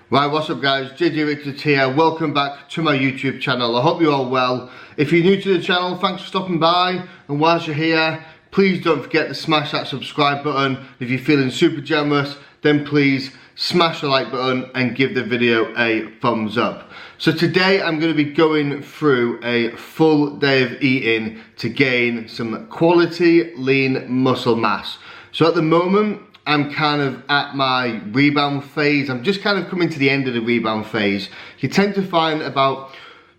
Right, what's up guys, JJ Richards here, welcome back to my YouTube channel. I hope you're all well. If you're new to the channel, thanks for stopping by, and whilst you're here, please don't forget to smash that subscribe button. If you're feeling super generous, then please smash the like button and give the video a thumbs up. So today I'm going to be going through a full day of eating to gain some quality lean muscle mass. So at the moment, I'm kind of at my rebound phase. I'm just kind of coming to the end of the rebound phase. You tend to find about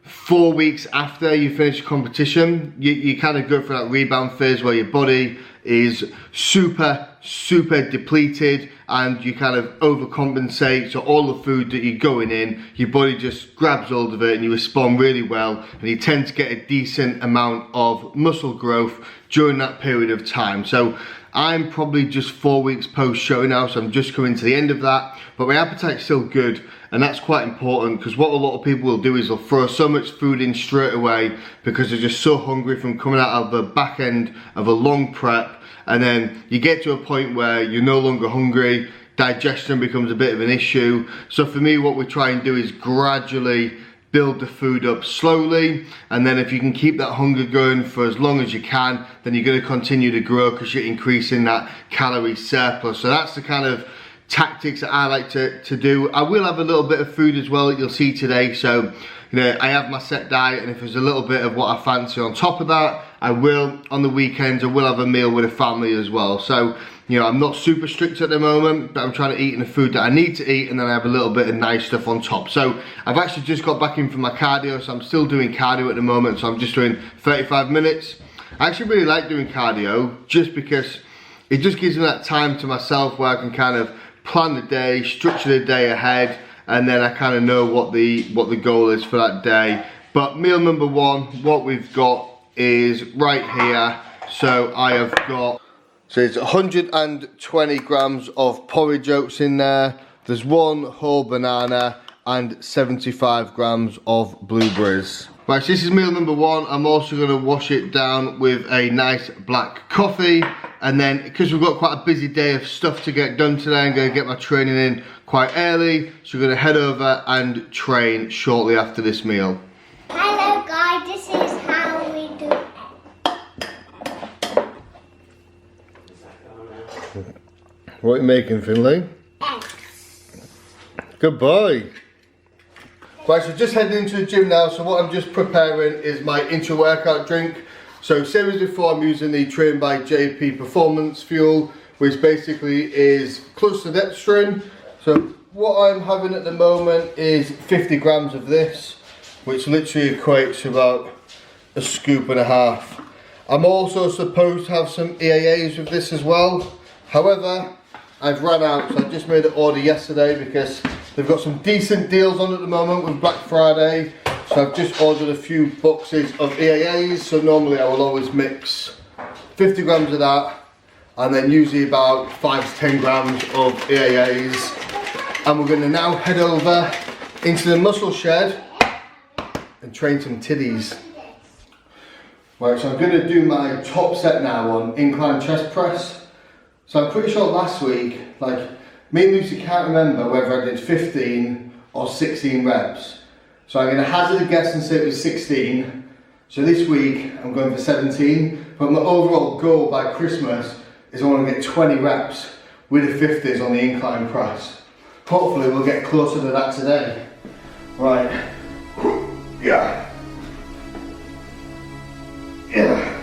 4 weeks after you finish competition, you kind of go through that rebound phase where your body is super depleted and you kind of overcompensate. So all the food that you're going in, your body just grabs hold of it and you respond really well, and you tend to get a decent amount of muscle growth during that period of time. So I'm probably just 4 weeks post show now, so I'm just coming to the end of that, but my appetite's still good, and that's quite important because what a lot of people will do is they'll throw so much food in straight away because they're just so hungry from coming out of the back end of a long prep, and then you get to a point where you're no longer hungry, digestion becomes a bit of an issue. So for me, what we try and do is gradually build the food up slowly, and then if you can keep that hunger going for as long as you can, then you're going to continue to grow because you're increasing that calorie surplus. So that's the kind of tactics that I like to do. I will have a little bit of food as well that you'll see today. So you know, I have my set diet, and if there's a little bit of what I fancy on top of that, I will. On the weekends, I will have a meal with a family as well. So you know, I'm not super strict at the moment, but I'm trying to eat in the food that I need to eat, and then I have a little bit of nice stuff on top. So I've actually just got back in from my cardio, so I'm still doing cardio at the moment. So I'm just doing 35 minutes. I actually really like doing cardio just because it just gives me that time to myself where I can kind of plan the day, structure the day ahead, and then I kind of know what the goal is for that day. But meal number one, what we've got is right here. So I have got, so it's 120 grams of porridge oats in there. There's one whole banana and 75 grams of blueberries. Right, so this is meal number one. I'm also going to wash it down with a nice black coffee. And then, because we've got quite a busy day of stuff to get done today, I'm going to get my training in quite early. So we're going to head over and train shortly after this meal. Hello guys, this is how we do it. What are you making, Finley? Eggs. Good boy. Right, so just heading into the gym now. So what I'm just preparing is my intra-workout drink. So same as before, I'm using the Train by JP Performance Fuel, which basically is clostridiol. So what I'm having at the moment is 50 grams of this, which literally equates to about a scoop and a half. I'm also supposed to have some EAAs with this as well. However, I've run out, so I just made an order yesterday because they've got some decent deals on at the moment with Black Friday. So I've just ordered a few boxes of EAAs. So normally I will always mix 50 grams of that, and then usually about 5 to 10 grams of EAAs. And we're going to now head over into the muscle shed and train some titties. Right, so I'm going to do my top set now on incline chest press. So I'm pretty sure last week, like, me and Lucy can't remember whether I did 15 or 16 reps. So I'm going to hazard a guess and say it was 16. So this week I'm going for 17. But my overall goal by Christmas is I want to get 20 reps with the 50s on the incline press. Hopefully we'll get closer to that today. Right. Yeah. Yeah.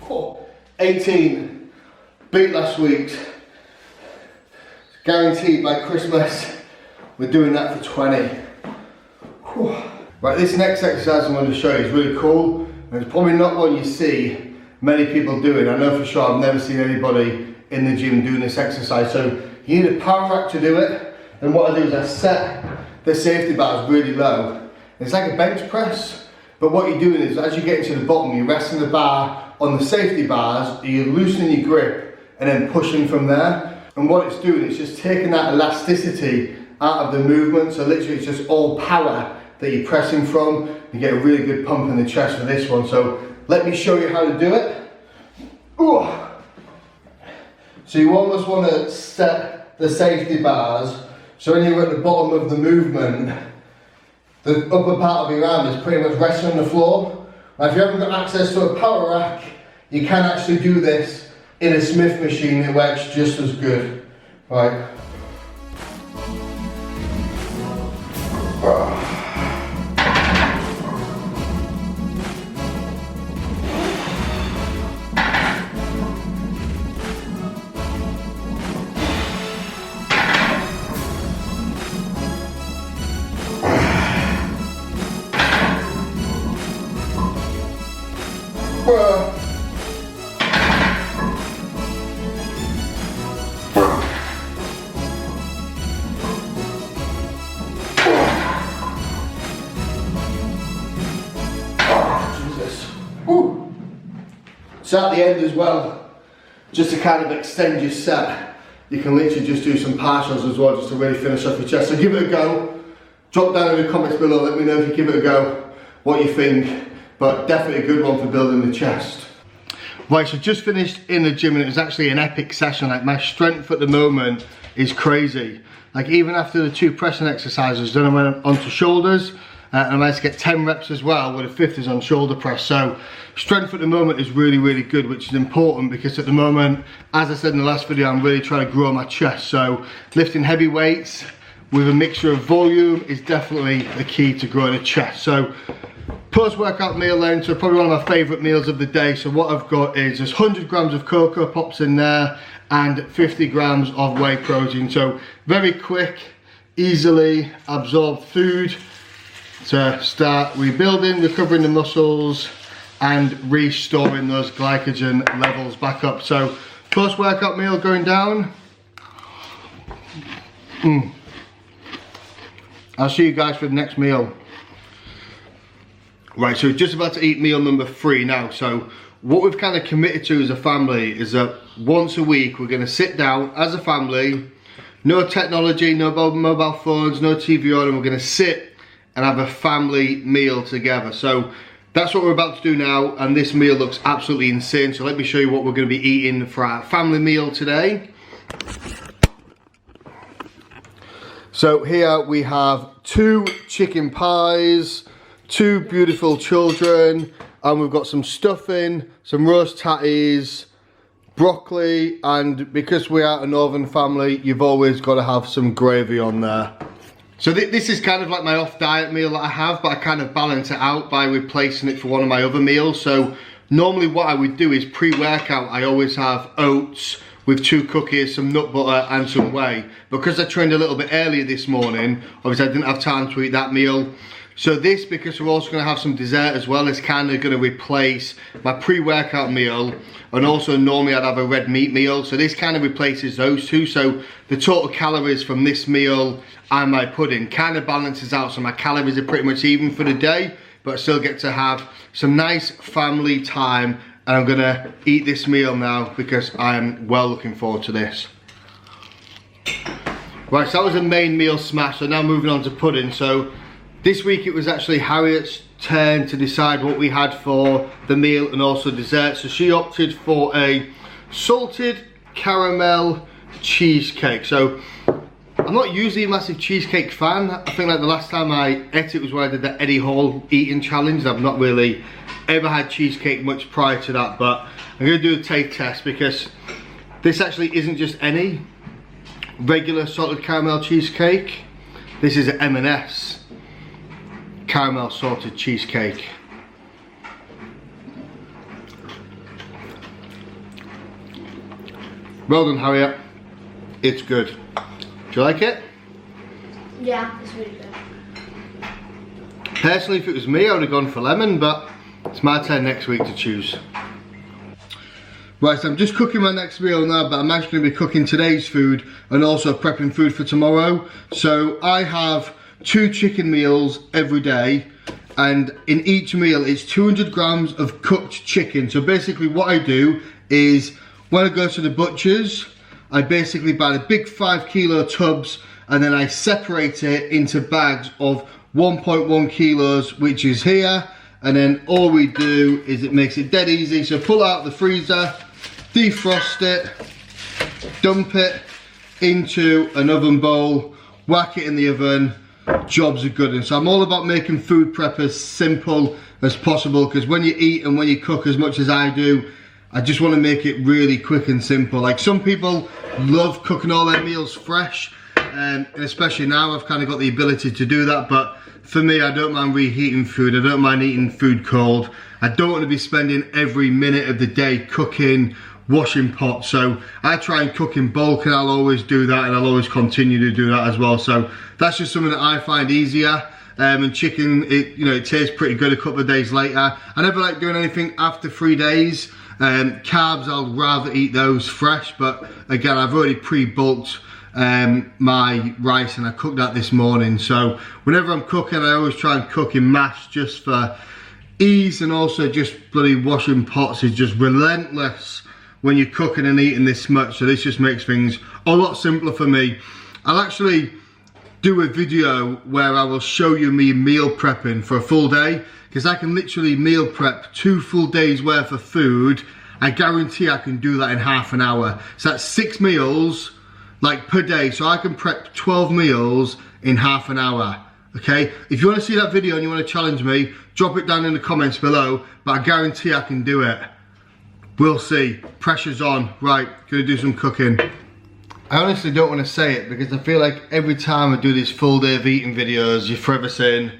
Oh, 18. Beat last week. Guaranteed by Christmas we're doing that for 20. Right, this next exercise I'm going to show you is really cool, and it's probably not one you see many people doing. I know for sure I've never seen anybody in the gym doing this exercise. So you need a power rack to do it, and what I do is I set the safety bars really low. It's like a bench press, but what you're doing is as you get to the bottom, you're resting the bar on the safety bars, you're loosening your grip and then pushing from there. And what it's doing is just taking that elasticity out of the movement, so literally it's just all power that you're pressing from. You get a really good pump in the chest for this one. So let me show you how to do it. Ooh. So you almost want to set the safety bars so when you're at the bottom of the movement, the upper part of your arm is pretty much resting on the floor. Now if you haven't got access to a power rack, you can actually do this in a Smith machine. It works just as good. Right. So at the end as well, just to kind of extend your set, you can literally just do some partials as well, just to really finish off your chest. So give it a go. Drop down in the comments below, let me know if you give it a go, what you think, but definitely a good one for building the chest. Right, so just finished in the gym and it was actually an epic session. Like my strength at the moment is crazy. Like even after the 2 pressing exercises, then I went on to shoulders, and I managed to get 10 reps as well, where the 5th is on shoulder press. So strength at the moment is really, really good, which is important because at the moment, as I said in the last video, I'm really trying to grow my chest. So lifting heavy weights with a mixture of volume is definitely the key to growing a chest. So post-workout meal then, so probably one of my favourite meals of the day. So what I've got is there's 100 grams of Cocoa Pops in there and 50 grams of whey protein. So very quick, easily absorbed food to start rebuilding, recovering the muscles and restoring those glycogen levels back up. So post-workout meal going down. I'll see you guys for the next meal. Right, so we're just about to eat meal number 3 now. So what we've kind of committed to as a family is that once a week we're going to sit down as a family, no technology, no mobile phones, no TV on, and we're going to sit and have a family meal together. So that's what we're about to do now, and this meal looks absolutely insane. So let me show you what we're going to be eating for our family meal today. So here we have 2 chicken pies, 2 beautiful children, and we've got some stuffing, some roast tatties, broccoli, and because we are a northern family, you've always got to have some gravy on there. So this is kind of like my off diet meal that I have, but I kind of balance it out by replacing it for one of my other meals. So normally what I would do is pre-workout, I always have oats with 2 cookies, some nut butter and some whey. Because I trained a little bit earlier this morning, obviously I didn't have time to eat that meal. So this, because we're also going to have some dessert as well, is kind of going to replace my pre-workout meal, and also normally I'd have a red meat meal. So this kind of replaces those 2. So the total calories from this meal and my pudding kind of balances out. So my calories are pretty much even for the day, but I still get to have some nice family time. And I'm going to eat this meal now because I am well looking forward to this. Right, so that was a main meal smash. So now moving on to pudding. So this week it was actually Harriet's turn to decide what we had for the meal and also dessert. So she opted for a salted caramel cheesecake. So I'm not usually a massive cheesecake fan. I think like the last time I ate it was when I did the Eddie Hall eating challenge. I've not really ever had cheesecake much prior to that, but I'm going to do a taste test because this actually isn't just any regular salted caramel cheesecake. This is an M&S caramel salted cheesecake. Well done, Harriet. It's good. Do you like it? Yeah, it's really good. Personally, if it was me, I would have gone for lemon, but it's my turn next week to choose. Right, so I'm just cooking my next meal now, but I'm actually going to be cooking today's food and also prepping food for tomorrow. So I have 2 chicken meals every day, and in each meal it's 200 grams of cooked chicken. So basically what I do is, when I go to the butcher's, I basically buy the big 5 kilo tubs, and then I separate it into bags of 1.1 kilos, which is here. And then all we do is, it makes it dead easy. So pull out the freezer, defrost it, dump it into an oven bowl, whack it in the oven, jobs are good. And so I'm all about making food prep as simple as possible, because when you eat and when you cook as much as I do, I just want to make it really quick and simple. Like, some people love cooking all their meals fresh, and especially now I've kind of got the ability to do that, but for me, I don't mind reheating food. I don't mind eating food cold. I don't want to be spending every minute of the day cooking, washing pots. So I try and cook in bulk, and I'll always do that, and I'll always continue to do that as well. So that's just something that I find easier. And chicken, it tastes pretty good a couple of days later. I never like doing anything after 3 days. Carbs, I'll rather eat those fresh, but again, I've already pre-bulked my rice, and I cooked that this morning. So whenever I'm cooking, I always try and cook in mass, just for ease, and also just bloody washing pots is just relentless when you're cooking and eating this much. So this just makes things a lot simpler for me. I'll actually do a video where I will show you me meal prepping for a full day, because I can literally meal prep 2 full days worth of food. I guarantee I can do that in half an hour. So that's 6 meals like per day. So I can prep 12 meals in half an hour. Okay, if you want to see that video and you want to challenge me, drop it down in the comments below, but I guarantee I can do it. We'll see. Pressure's on. Right, gonna do some cooking. I honestly don't want to say it, because I feel like every time I do these full day of eating videos, you're forever saying,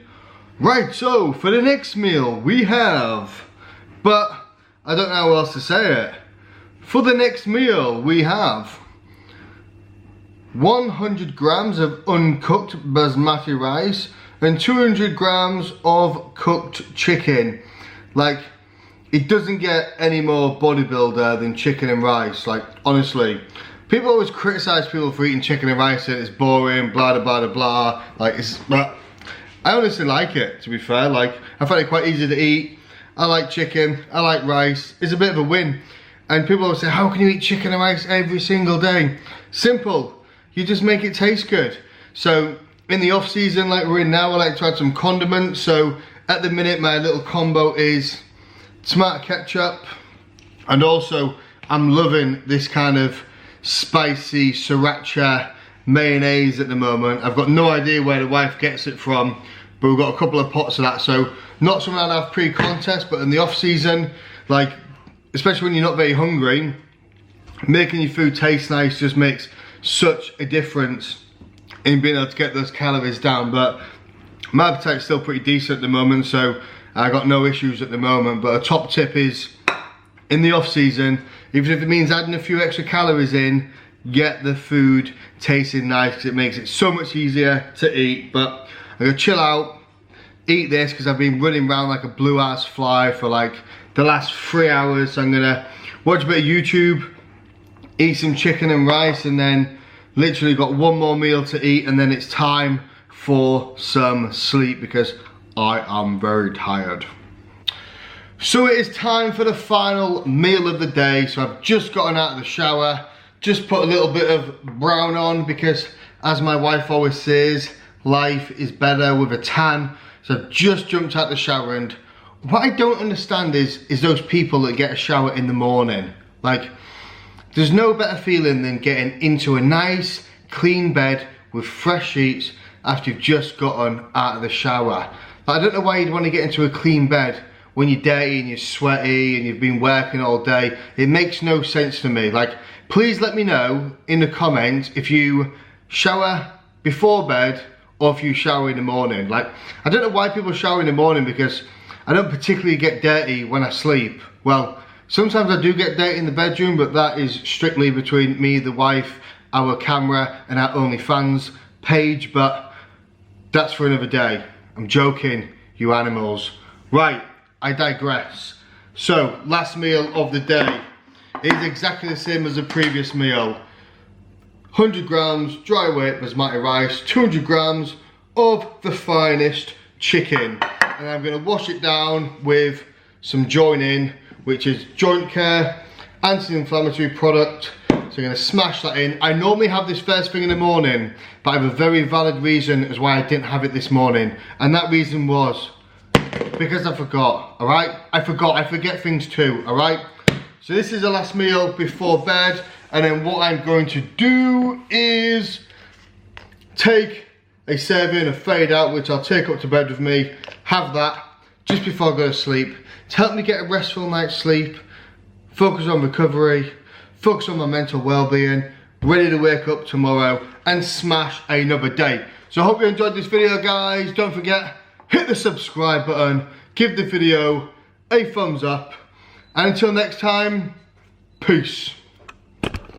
right, so for the next meal we have, but I don't know how else to say it. For the next meal we have 100 grams of uncooked basmati rice and 200 grams of cooked chicken. Like, it doesn't get any more bodybuilder than chicken and rice. Like, honestly, people always criticize people for eating chicken and rice and it's boring, blah blah blah blah. Like, but I honestly like it, to be fair. Like, I find it quite easy to eat. I like chicken, I like rice. It's a bit of a win. And people always say, how can you eat chicken and rice every single day? Simple, you just make it taste good. So in the off season like we're in now, I like to add some condiments. So at the minute my little combo is tomato ketchup, and also I'm loving this kind of spicy sriracha mayonnaise at the moment. I've got no idea where the wife gets it from, but we've got a couple of pots of that. So not something I'd have pre-contest, but in the off season, like, especially when you're not very hungry, making your food taste nice just makes such a difference in being able to get those calories down. But my appetite's still pretty decent at the moment, so I got no issues at the moment. But a top tip is, in the off season, even if it means adding a few extra calories in, get the food tasting nice, because it makes it so much easier to eat. But I'm gonna chill out, eat this, because I've been running around like a blue ass fly for like the last 3 hours. So I'm gonna watch a bit of YouTube, eat some chicken and rice, and then literally got one more meal to eat, and then it's time for some sleep, because I am very tired. So it is time for the final meal of the day. So I've just gotten out of the shower, just put a little bit of brown on, because as my wife always says, life is better with a tan. So I've just jumped out the shower, and what I don't understand is those people that get a shower in the morning. Like, there's no better feeling than getting into a nice clean bed with fresh sheets after you've just gotten out of the shower. I don't know why you'd want to get into a clean bed when you're dirty and you're sweaty and you've been working all day. It makes no sense to me. Like, please let me know in the comments if you shower before bed or if you shower in the morning. Like, I don't know why people shower in the morning, because I don't particularly get dirty when I sleep. Well, sometimes I do get dirty in the bedroom, but that is strictly between me, the wife, our camera, and our OnlyFans page, but that's for another day. I'm joking. you animals. Right, I digress. So, last meal of the day is exactly the same as the previous meal. 100 grams dry weight basmati rice, 200 grams of the finest chicken. And I'm going to wash it down with some Join-In, which is Joint Care anti-inflammatory product. So I'm going to smash that in. I normally have this first thing in the morning, but I have a very valid reason as why I didn't have it this morning. And that reason was because I forgot, alright? I forget things too, alright? So this is the last meal before bed, and then what I'm going to do is take a serving of Fade Out, which I'll take up to bed with me, have that just before I go to sleep to help me get a restful night's sleep, focus on recovery, focus on my mental well-being, ready to wake up tomorrow and smash another day. So I hope you enjoyed this video, guys. Don't forget, hit the subscribe button, give the video a thumbs up, and until next time, peace.